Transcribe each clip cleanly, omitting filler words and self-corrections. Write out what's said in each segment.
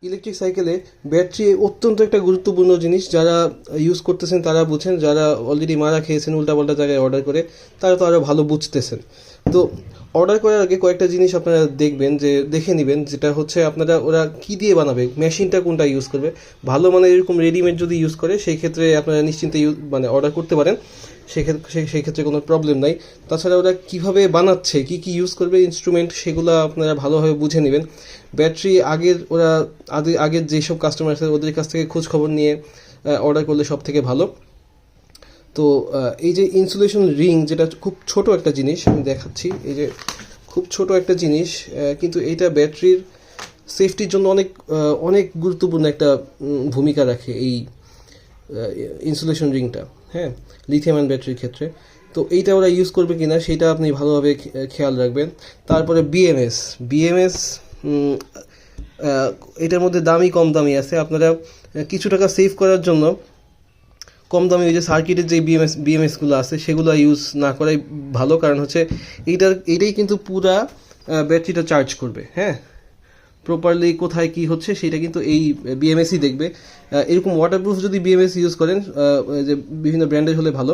Electric সাইকেলে battery অত্যন্ত একটা গুরুত্বপূর্ণ জিনিস। যারা ইউজ করতেছেন তারা বুঝেন, যারা অলরেডি মারা খেয়েছেন উল্টাপাল্টা জায়গায় অর্ডার করে তারা তো আরও ভালো বুঝতেছেন। তো অর্ডার করার আগে কয়েকটা জিনিস আপনারা দেখবেন, যে দেখে নেবেন, যেটা হচ্ছে আপনারা ওরা কী দিয়ে বানাবে, মেশিনটা কোনটা ইউজ করবে। ভালো মানে এরকম রেডিমেড যদি ইউজ করে সেই ক্ষেত্রে আপনারা নিশ্চিন্তে মানে অর্ডার করতে পারেন, সেই ক্ষেত্রে কোনো প্রবলেম নাই। তাছাড়া ওরা কীভাবে বানাচ্ছে, কী কী ইউজ করবে ইনস্ট্রুমেন্ট, সেগুলো আপনারা ভালোভাবে বুঝে নেবেন। ব্যাটারি আগের যেসব কাস্টমার আছে ওদের কাছ থেকে খোঁজ খবর নিয়ে অর্ডার করলে সব থেকে ভালো। তো এই যে ইনসুলেশন রিং, যেটা খুব ছোট একটা জিনিস আমি দেখাচ্ছি, এই যে খুব ছোট একটা জিনিস, কিন্তু এইটা ব্যাটারির সেফটির জন্য অনেক অনেক গুরুত্বপূর্ণ একটা ভূমিকা রাখে এই ইনসুলেশন রিংটা, হ্যাঁ, লিথিয়াম আয়ন ব্যাটারির ক্ষেত্রে। তো এইটা ওরা ইউজ করবে কিনা সেটা আপনি ভালোভাবে খেয়াল রাখবেন। তারপরে বিএমএস এটার মধ্যে দামি কম দামি আছে। আপনারা কিছু টাকা সেভ করার জন্য কম দামি ওই যে সার্কিটের যে বিএমএসগুলো আছে সেগুলো ইউজ না করাই ভালো, কারণ হচ্ছে এইটাই কিন্তু পুরা ব্যাটারিটা চার্জ করবে, হ্যাঁ, প্রপারলি কোথায় কি হচ্ছে সেটা কিন্তু এই বিএমএসই দেখবে। এরকম ওয়াটারপ্রুফ যদি বিএমএস ইউজ করেন, যে বিভিন্ন ব্র্যান্ডের হলে ভালো,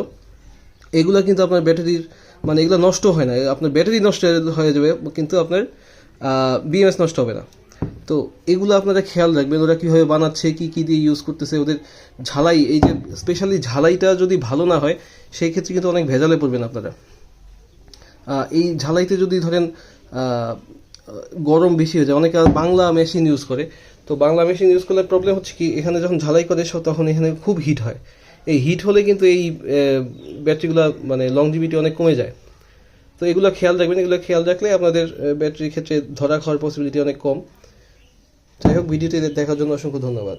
এগুলো কিন্তু আপনার ব্যাটারির মানে এগুলো নষ্ট হয় না, আপনার ব্যাটারি নষ্ট হয়ে যাবে কিন্তু আপনার বিএমএস নষ্ট হবে না। তো এগুলো আপনারা খেয়াল রাখবেন, ওরা কীভাবে বানাচ্ছে, কী কী দিয়ে ইউজ করতেছে, ওদের ঝালাই, এই যে স্পেশালি ঝালাইটা যদি ভালো না হয় সেই ক্ষেত্রে কিন্তু অনেক ভেজালে পড়বেন আপনারা। এই ঝালাইতে যদি ধরেন গরম বেশি হয়ে যায়, অনেকে বাংলা মেশিন ইউজ করে, তো বাংলা মেশিন ইউজ করলে প্রবলেম হচ্ছে কি, এখানে যখন ঝালাই করে তখন এখানে খুব হিট হয়। এই হিট হলে কিন্তু এই ব্যাটারিগুলো মানে লংজিভিটি অনেক কমে যায়। তো এগুলো খেয়াল রাখবেন, এগুলো খেয়াল রাখলে আপনাদের ব্যাটারির ক্ষেত্রে ধরা খাওয়ার পসিবিলিটি অনেক কম। যাই হোক, ভিডিওটি দেখার জন্য অসংখ্য ধন্যবাদ।